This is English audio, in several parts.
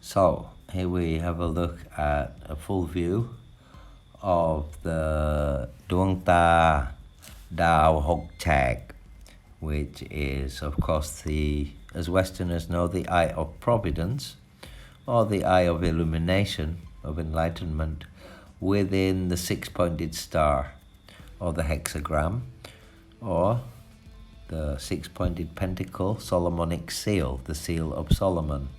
So here we have a look at a full view of the Duang Chaek, which is, of course, as Westerners know, the eye of Providence, or the eye of illumination, of enlightenment, within the six-pointed star, or the hexagram, or the six-pointed pentacle, Solomonic seal, the seal of Solomon,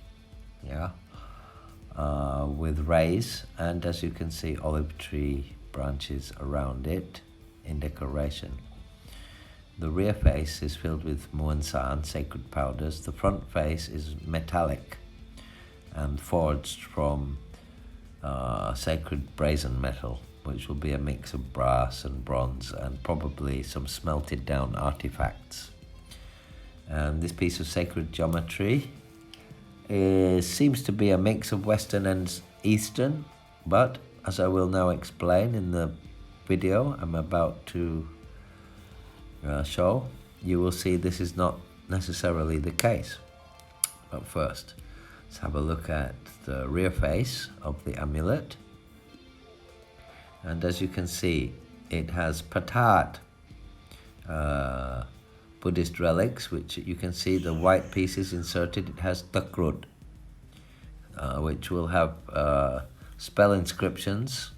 with rays, and as you can see, olive tree branches around it in decoration. The rear face is filled with muansan, sacred powders. The front face is metallic and forged from sacred brazen metal, which will be a mix of brass and bronze and probably some smelted down artifacts. And this piece of sacred geometry seems to be a mix of Western and Eastern, but as I will now explain in the video I'm about to show, you will see this is not necessarily the case. But first, let's have a look at the rear face of the amulet. And as you can see, it has Pratat, Buddhist relics, which you can see the white pieces inserted. It has Takrut, which will have spell inscriptions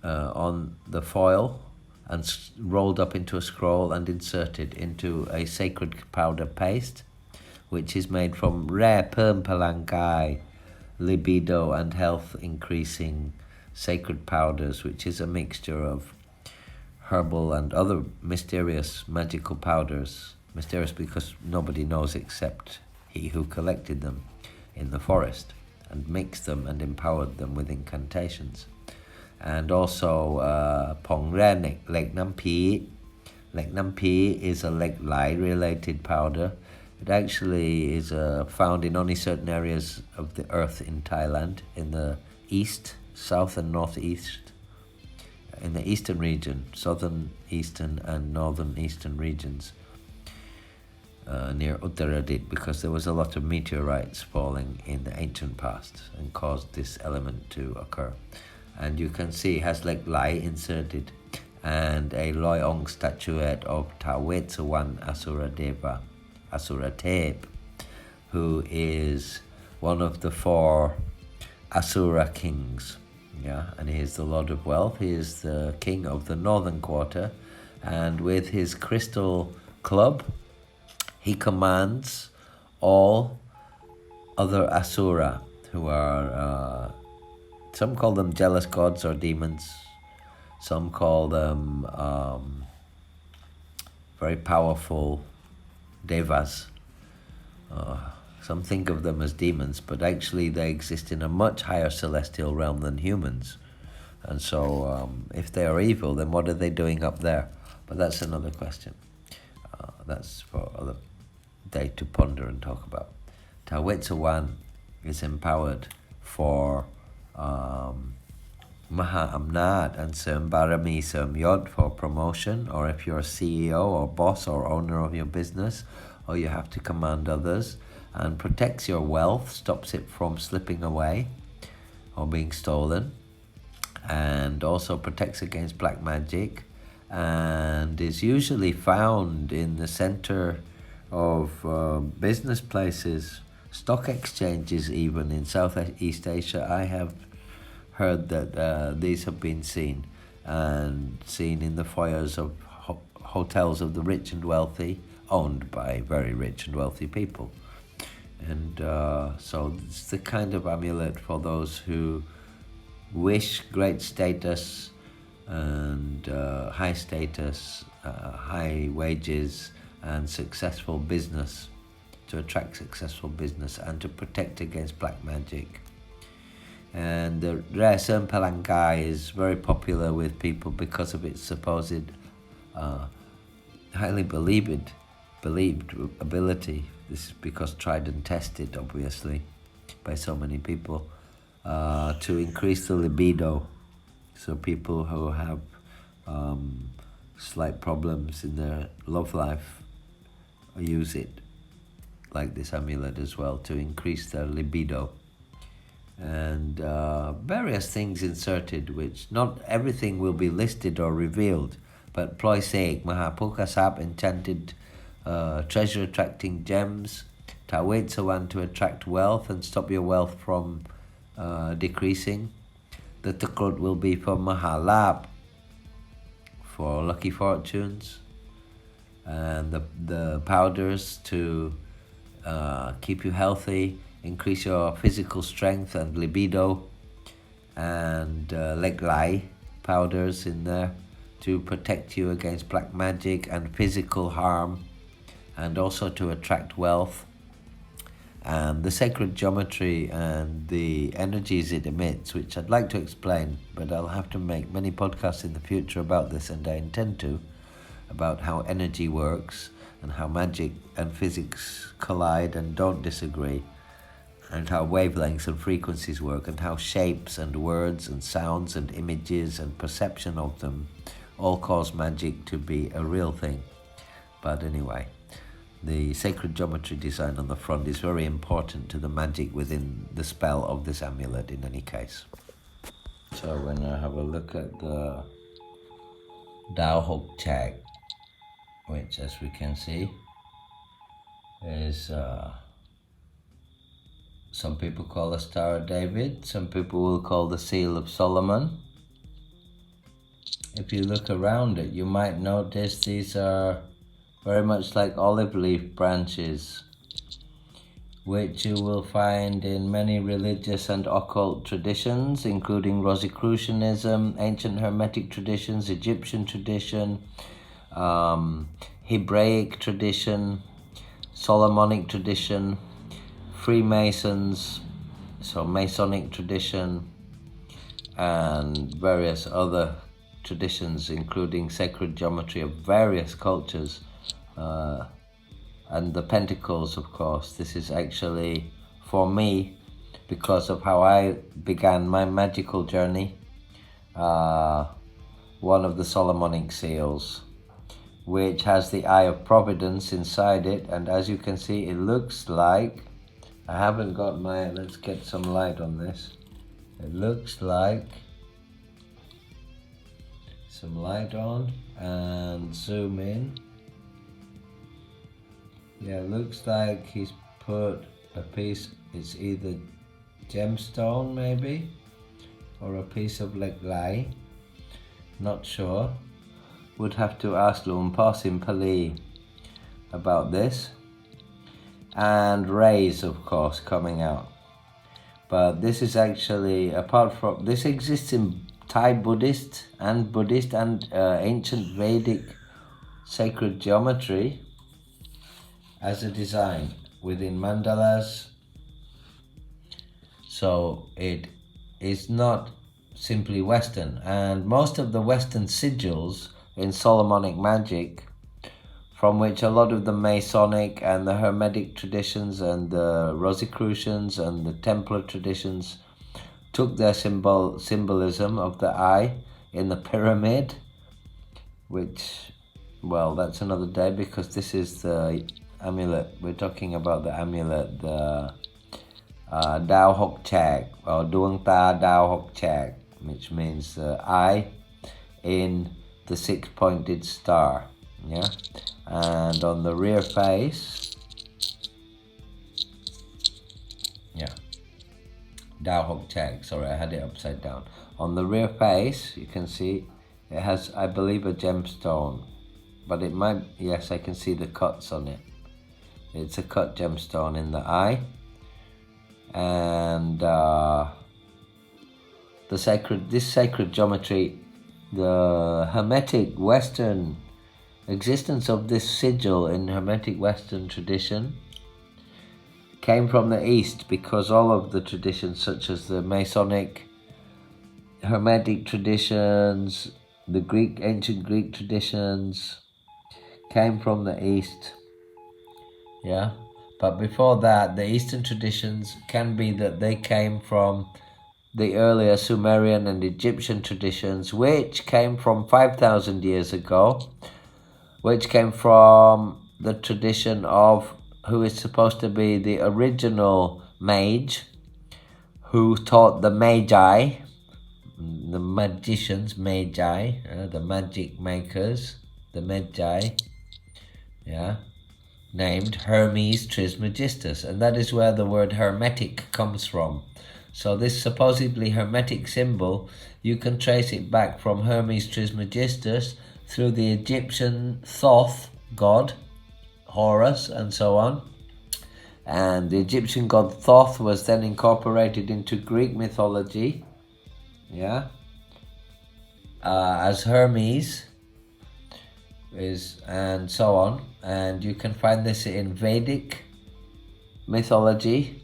on the foil and rolled up into a scroll and inserted into a sacred powder paste, which is made from rare perm, palang, gaay, libido and health increasing sacred powders, which is a mixture of herbal and other mysterious magical powders. Mysterious because nobody knows except he who collected them in the forest and mixed them and empowered them with incantations. And also Pong Re Lek Nampi. Lek Nampi is a Lek Lai related powder. It actually is found in only certain areas of the earth in Thailand, in the east, south and northeast, in the eastern region, southern eastern and northern eastern regions, near Uttaradit, because there was a lot of meteorites falling in the ancient past and caused this element to occur. And you can see it has Lek Lai inserted and a Loyong statuette of Tawitsuwan Asura Tep, who is one of the four Asura kings. And he is the Lord of Wealth. He is the king of the northern quarter, and with his crystal club he commands all other Asura, who are some call them jealous gods or demons, some call them very powerful devas. Some think of them as demons, but actually they exist in a much higher celestial realm than humans. And so if they are evil, then what are they doing up there? But that's another question. That's for other day to ponder and talk about. Tawitsuwan is empowered for Maha Amnat and Serm Barami Serm Yod for promotion, or if you're a CEO or boss or owner of your business, or you have to command others, and protects your wealth, stops it from slipping away or being stolen, and also protects against black magic, and is usually found in the center of business places, stock exchanges even in Southeast Asia. I have heard that these have been seen in the foyers of hotels of the rich and wealthy, owned by very rich and wealthy people. And so it's the kind of amulet for those who wish great status and high status, high wages and successful business, to attract successful business and to protect against black magic. And the rare Serm Palang Gaay is very popular with people because of its supposed highly believed ability. This is because tried and tested, obviously, by so many people, to increase the libido. So people who have slight problems in their love life use it, like this amulet as well, to increase their libido. and various things inserted, which not everything will be listed or revealed, but Ploy Seik, Mahapukasap, enchanted treasure attracting gems, Tawitsuwan to attract wealth and stop your wealth from decreasing. The Takrut will be for Mahalab, for lucky fortunes, and the powders to keep you healthy, increase your physical strength and libido, and Lek Lai powders in there to protect you against black magic and physical harm, and also to attract wealth. And the sacred geometry and the energies it emits, which I'd like to explain, but I'll have to make many podcasts in the future about this, and I intend to, about how energy works and how magic and physics collide and don't disagree, and how wavelengths and frequencies work, and how shapes and words and sounds and images and perception of them all cause magic to be a real thing. But anyway, the sacred geometry design on the front is very important to the magic within the spell of this amulet in any case. So when I have a look at the Chaek, which as we can see is some people call the Star of David, some people will call the Seal of Solomon. If you look around it, you might notice these are very much like olive leaf branches, which you will find in many religious and occult traditions, including Rosicrucianism, ancient Hermetic traditions, Egyptian tradition, Hebraic tradition, Solomonic tradition, Freemasons, so Masonic tradition, and various other traditions, including sacred geometry of various cultures, and the pentacles, of course. This is actually, for me, because of how I began my magical journey, one of the Solomonic seals, which has the Eye of Providence inside it, and as you can see, it looks like, I haven't got my, let's get some light on this, it looks like, some light on, and zoom in. Yeah, it looks like he's put a piece, it's either gemstone maybe, or a piece of Lek Lai, not sure. Would have to ask Luang Por Simpalee about this. And rays, of course, coming out. But this is actually, apart from, this exists in Thai Buddhist and ancient Vedic sacred geometry as a design within mandalas. So it is not simply Western, and most of the Western sigils in Solomonic magic, from which a lot of the Masonic and the Hermetic traditions and the Rosicrucians and the Templar traditions took their symbolism of the eye in the pyramid, which, well, that's another day, because this is the amulet. We're talking about the amulet, the Taw Chaek, or Duang Taw Chaek, which means the eye in the six-pointed star, yeah? And on the rear face, yeah, Taw Chaek, sorry, I had it upside down. On the rear face, you can see it has, I believe, a gemstone, but it might, yes, I can see the cuts on it. It's a cut gemstone in the eye, and this sacred geometry, the Hermetic Western existence of this sigil in Hermetic Western tradition came from the East, because all of the traditions, such as the Masonic, Hermetic traditions, the ancient Greek traditions, came from the East. Yeah, but before that, the Eastern traditions can be that they came from the earlier Sumerian and Egyptian traditions, which came from 5,000 years ago, which came from the tradition of who is supposed to be the original mage, who taught the Magi, the magicians, Magi, the magic makers, the Magi, yeah, named Hermes Trismegistus, and that is where the word hermetic comes from. So this supposedly hermetic symbol, you can trace it back from Hermes Trismegistus through the Egyptian Thoth god, Horus, and so on. And the Egyptian god Thoth was then incorporated into Greek mythology, yeah, as Hermes is, and so on. And you can find this in Vedic mythology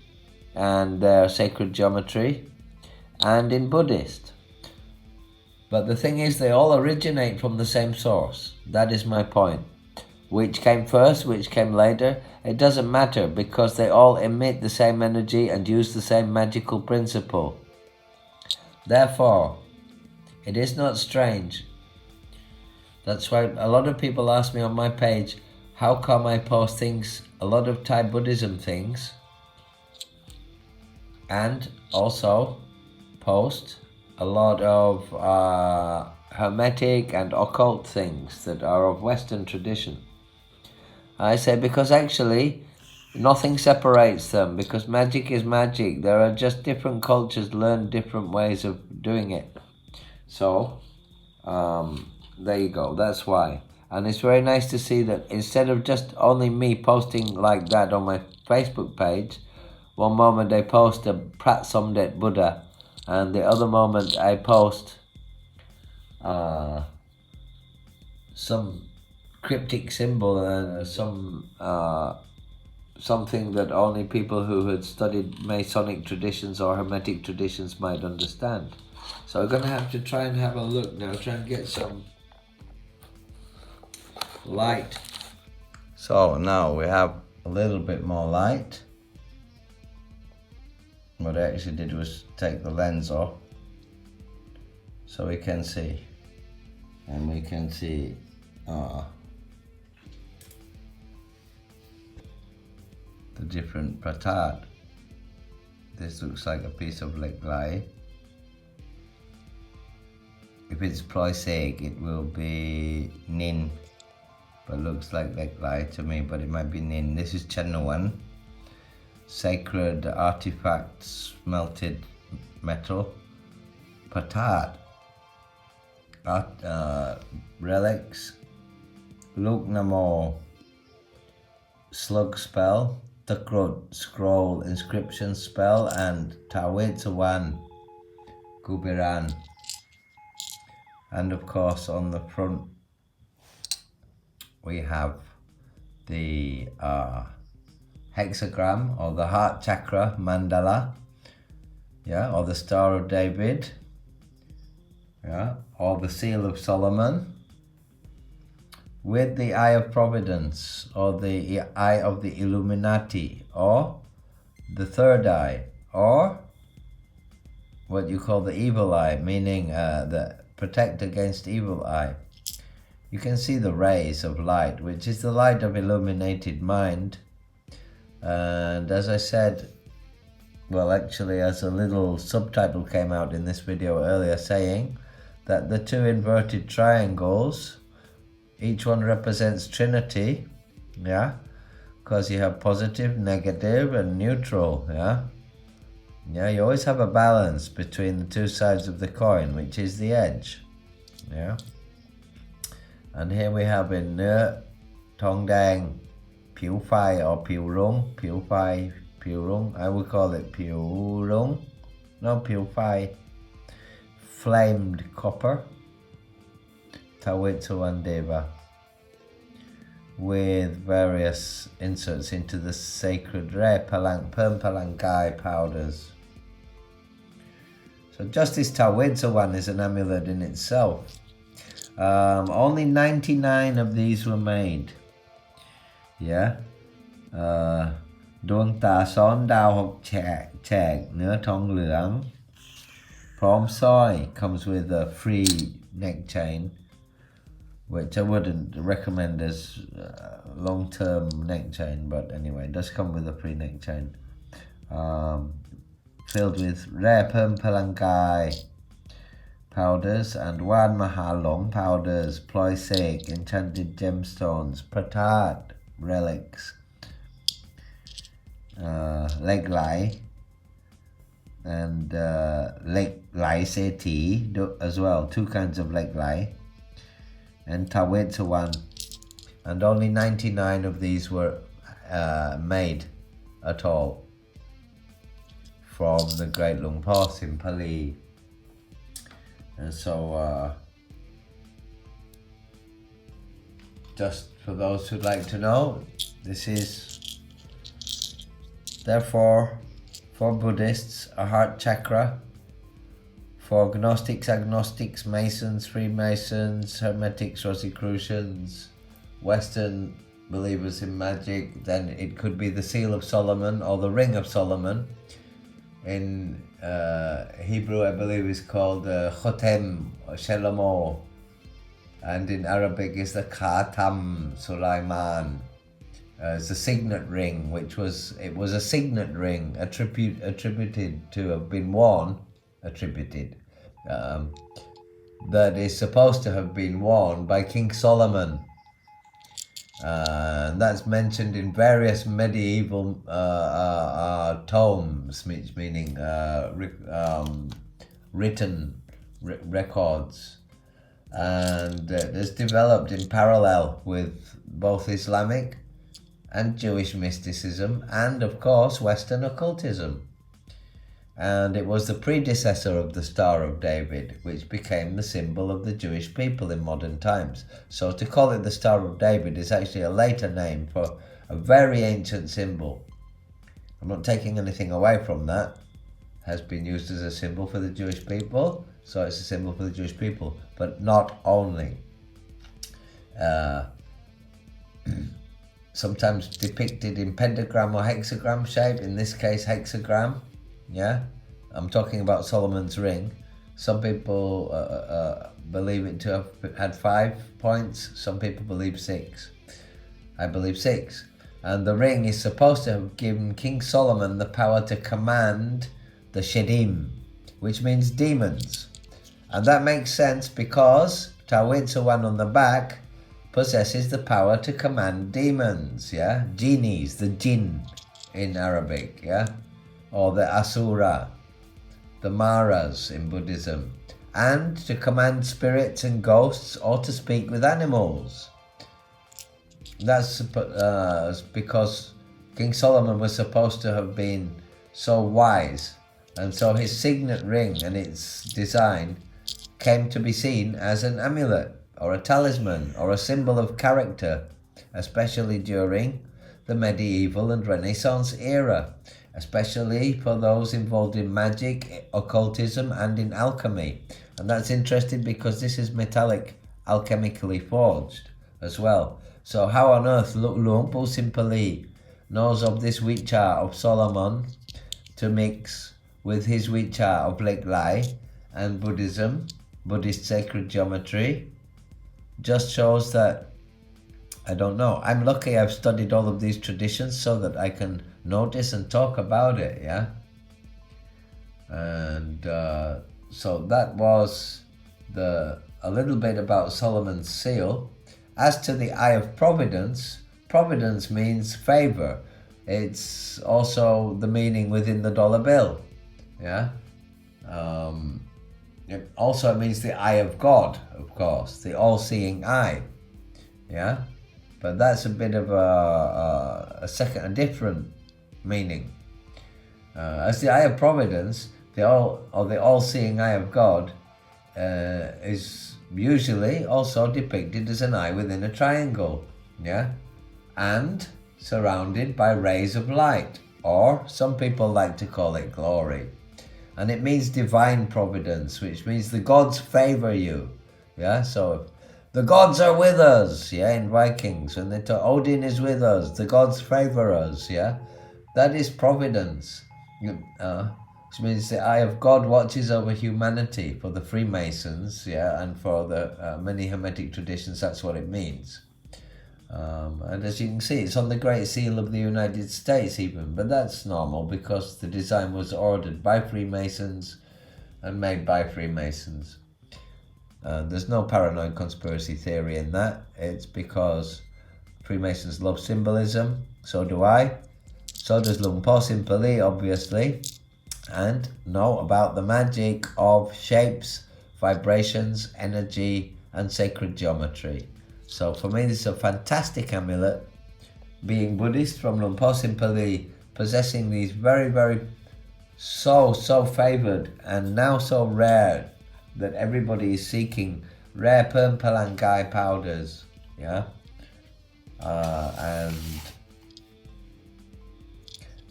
and their sacred geometry, and in Buddhist. But the thing is, they all originate from the same source. That is my point. Which came first, which came later, it doesn't matter, because they all emit the same energy and use the same magical principle. Therefore, it is not strange. That's why a lot of people ask me on my page, how come I post things, a lot of Thai Buddhism things, and also post a lot of hermetic and occult things that are of Western tradition. I say because actually nothing separates them, because magic is magic. There are just different cultures learn different ways of doing it. So there you go, that's why. And it's very nice to see that instead of just only me posting like that on my Facebook page, one moment I post a Prat Somdet Buddha, and the other moment I post some cryptic symbol and something that only people who had studied Masonic traditions or Hermetic traditions might understand. So I'm going to have to try and have a look now, try and get some light. So now we have a little bit more light. What I actually did was take the lens off so we can see. And we can see the different Pratat. This looks like a piece of Lek Lai. If it's prosaic, it will be Nin, but looks like Lek Lai to me, but it might be Nin. This is Chanuan, sacred artifacts, melted metal. Pratat, relics. Namo, slug spell. Takrut, scroll inscription spell, and Tawitsuwan, Kubera. And of course on the front we have the hexagram, or the heart chakra mandala, yeah, or the Star of David, yeah, or the seal of Solomon, with the eye of Providence, or the eye of the Illuminati, or the third eye, or what you call the evil eye, meaning the protect against evil eye. You can see the rays of light, which is the light of illuminated mind. And as I said, well, actually, as a little subtitle came out in this video earlier, saying that the two inverted triangles, each one represents Trinity, yeah, because you have positive, negative, and neutral, yeah. Yeah, you always have a balance between the two sides of the coin, which is the edge, yeah. And here we have in Nơ, Thong Dang, Piu Phai or Piu Rung, Piu Phai, Piu Rung, I would call it Piu Rung, no, Piu Phai, flamed copper, Tawitsuwan Deva, with various inserts into the sacred palang, perm palang gaay powders. So just this Tawitsuwan is an amulet in itself. Only 99 of these were made. Yeah. Duang Ta Son Dao Hok Chaek, Nứa Thong Luang. Prom Soi comes with a free neck chain, which I wouldn't recommend as long-term neck chain, but anyway, it does come with a free neck chain. filled with rare perm palang gaay powders and Wan Mahalong powders, ploy sake, enchanted gemstones, Pratat, relics, Lek Lai, and Lek Lai Seti as well, 2 kinds of Lek Lai, and Tawitsuwan, and only 99 of these were made at all from the great Luang Por Simpalee. And so, just for those who'd like to know, this is therefore for Buddhists a heart chakra, for Gnostics, Agnostics, Masons, Freemasons, Hermetics, Rosicrucians, Western believers in magic, then it could be the Seal of Solomon or the Ring of Solomon. In Hebrew, I believe is called Chotem or Shelomo, and in Arabic is the Khatam Sulaiman. It's a signet ring, which was a signet ring attributed to have been worn, that is supposed to have been worn by King Solomon. That's mentioned in various medieval tomes, which meaning written records, and it's developed in parallel with both Islamic and Jewish mysticism, and of course Western occultism. And it was the predecessor of the Star of David, which became the symbol of the Jewish people in modern times. So to call it the Star of David is actually a later name for a very ancient symbol. I'm not taking anything away from that. It has been used as a symbol for the Jewish people, so it's a symbol for the Jewish people, but not only. Sometimes depicted in pentagram or hexagram shape, in this case hexagram. Yeah, I'm talking about Solomon's ring. Some people believe it to have had 5 points. Some people believe 6. I believe 6. And the ring is supposed to have given King Solomon the power to command the Shedim, which means demons. And that makes sense because Tawitsuwan on the back possesses the power to command demons, yeah? Genies, the jinn in Arabic, yeah? Or the Asura, the Maras in Buddhism, and to command spirits and ghosts or to speak with animals. That's because King Solomon was supposed to have been so wise, and so his signet ring and its design came to be seen as an amulet or a talisman or a symbol of character, especially during the medieval and Renaissance era, especially for those involved in magic, occultism, and in alchemy. And that's interesting because this is metallic, alchemically forged as well. So how on earth Luang Por Simpalee knows of this wheat chart of Solomon to mix with his wheat chart of Lek Lai and Buddhism, Buddhist sacred geometry, just shows that, I don't know. I'm lucky I've studied all of these traditions so that I can notice and talk about it, yeah? And so that was a little bit about Solomon's seal. As to the Eye of Providence, Providence means favor. It's also the meaning within the dollar bill, yeah? It also means the eye of God, of course, the all-seeing eye, yeah? But that's a bit of a different meaning. As the Eye of Providence, the all-seeing eye of God is usually also depicted as an eye within a triangle, yeah, and surrounded by rays of light, or some people like to call it glory. And it means divine providence, which means the gods favor you, yeah. So the gods are with us, yeah, in Vikings, when they talk, Odin is with us, the gods favor us, yeah. That is providence, which means the eye of God watches over humanity. For the Freemasons, yeah, and for the many Hermetic traditions, that's what it means. And as you can see, it's on the Great Seal of the United States even, but that's normal because the design was ordered by Freemasons and made by Freemasons. There's no paranoid conspiracy theory in that. It's because Freemasons love symbolism, so do I. So does Luang Por Simpalee, obviously, and know about the magic of shapes, vibrations, energy, and sacred geometry. So for me, this is a fantastic amulet. Being Buddhist from Luang Por Simpalee, possessing these very so favoured and now so rare that everybody is seeking rare perm, palang, gaay powders, yeah, and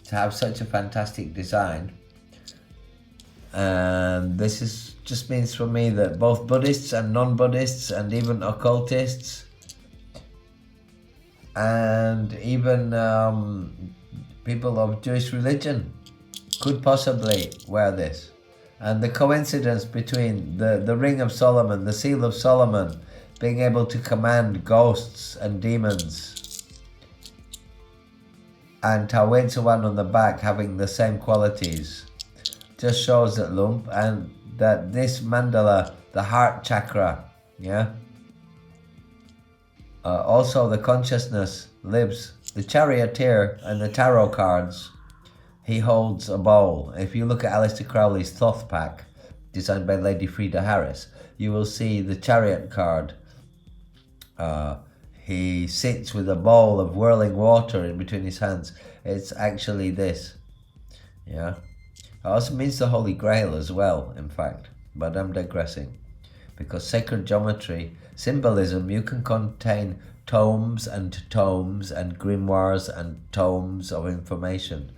to have such a fantastic design. And this is just means for me that both Buddhists and non-Buddhists and even occultists and even people of Jewish religion could possibly wear this. And the coincidence between the Ring of Solomon, the Seal of Solomon, being able to command ghosts and demons, and Tawitsuwan on the back having the same qualities, just shows that and that this mandala, the heart chakra, yeah, also the consciousness lives. The charioteer and the tarot cards, he holds a bowl. If you look at Aleister Crowley's Thoth pack, designed by Lady Frida Harris, you will see the chariot card. He sits with a bowl of whirling water in between his hands. It's actually this, yeah. It also means the Holy Grail as well, in fact, but I'm digressing. Because sacred geometry, symbolism, you can contain tomes and grimoires and tomes of information.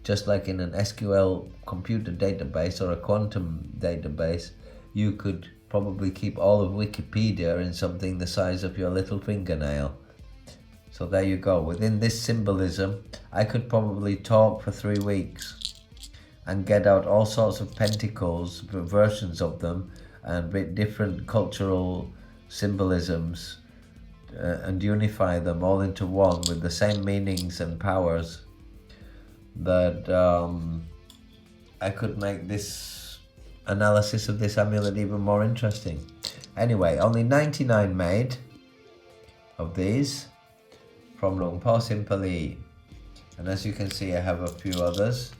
Just like in an SQL computer database or a quantum database, you could probably keep all of Wikipedia in something the size of your little fingernail. So there you go. Within this symbolism, I could probably talk for 3 weeks and get out all sorts of pentacles, versions of them, and with different cultural symbolisms, and unify them all into one with the same meanings and powers, that I could make this analysis of this amulet even more interesting. Anyway, only 99 made of these from Luang Por Simpalee, and as you can see, I have a few others.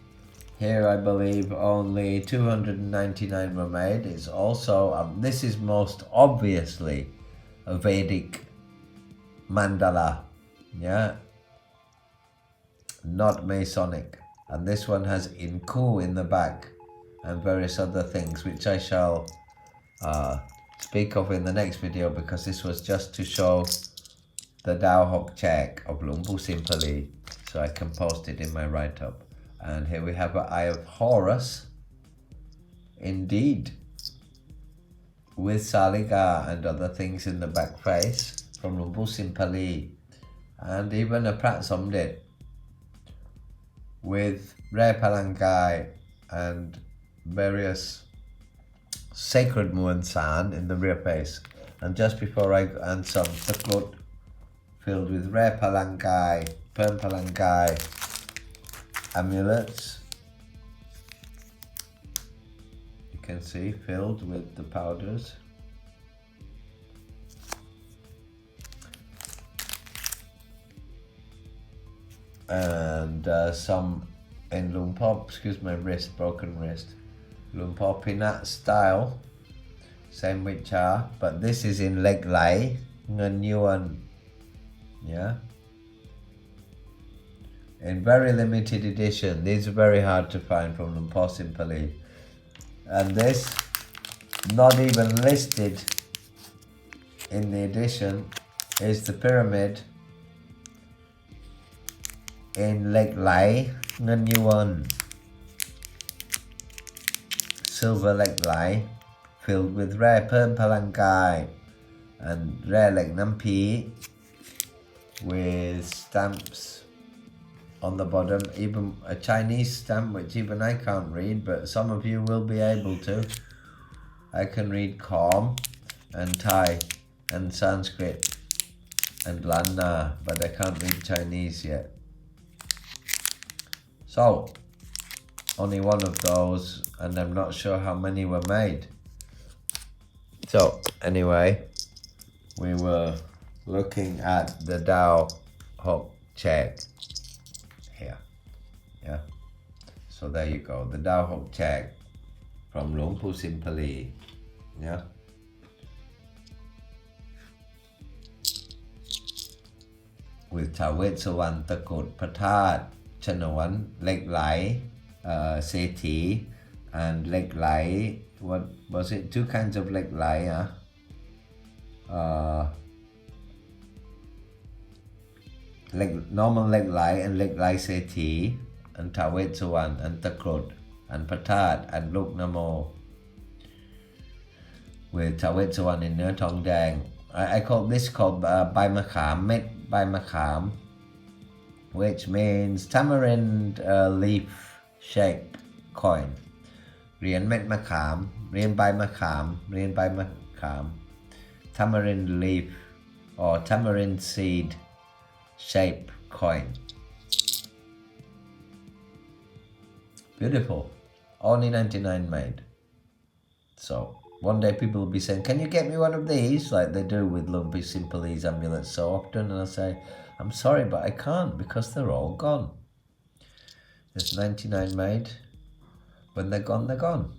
Here I believe only 299 were made. It's also, this is most obviously a Vedic mandala, yeah, not Masonic. And this one has Inku in the back and various other things, which I shall speak of in the next video, because this was just to show the Dao Hok Chaek of Luang Por Simpalee, so I can post it in my write-up. And here we have an Eye of Horus, indeed, with Saliga and other things in the back face from Luang Por Simpalee, and even a Prat Somdit with rare palangai and various sacred Muan San in the rear face. And just before and some Takrut filled with rare palangai, perm palangai amulets, you can see filled with the powders. And some in Luang Por, excuse my wrist, broken wrist, Luang Por Pinat style, same which are, but this is in Lek Lai, Ngan Yuan, yeah, in very limited edition. These are very hard to find from Luang Por Simpalee. And this, not even listed in the edition, is the pyramid in Lek Lai, Ngan Yuan, silver Lek Lai, filled with rare perm palangai and rare Lek Nampi, with stamps on the bottom, even a Chinese stamp which even I can't read, but some of you will be able to. I can read Calm and Thai and Sanskrit. and Lan Na, but I can't read Chinese yet. So, only one of those, and I'm not sure how many were made. So, anyway, we were looking at the Taw Waes Chaek here. Yeah. So there you go, the Taw Waes Chaek from Luang Por Simpalee. Yeah. With Tawitsuwan, Takrut, Pratat, Chanawan, Lek Lai, Seti, and Lek Lai. What was it? Two kinds of Lek Lai, normal Lek Lai and Lek Lai Seti, and Tawitsuwan, and Takrut, and Pratat, and Luk Namo. With Tawitsuwan in Ner Tong Dang. I call this called Bai Makam, made by Makam, which means tamarind leaf shape coin. Rien met Makam, Rien by Makam, Rien by Makam, tamarind leaf or tamarind seed shape coin. Beautiful. Only 99 made. So one day people will be saying, can you get me one of these? Like they do with Luang Por Simpalee's amulets so often. And I'll say, I'm sorry, but I can't because they're all gone. There's 99 made. When they're gone, they're gone.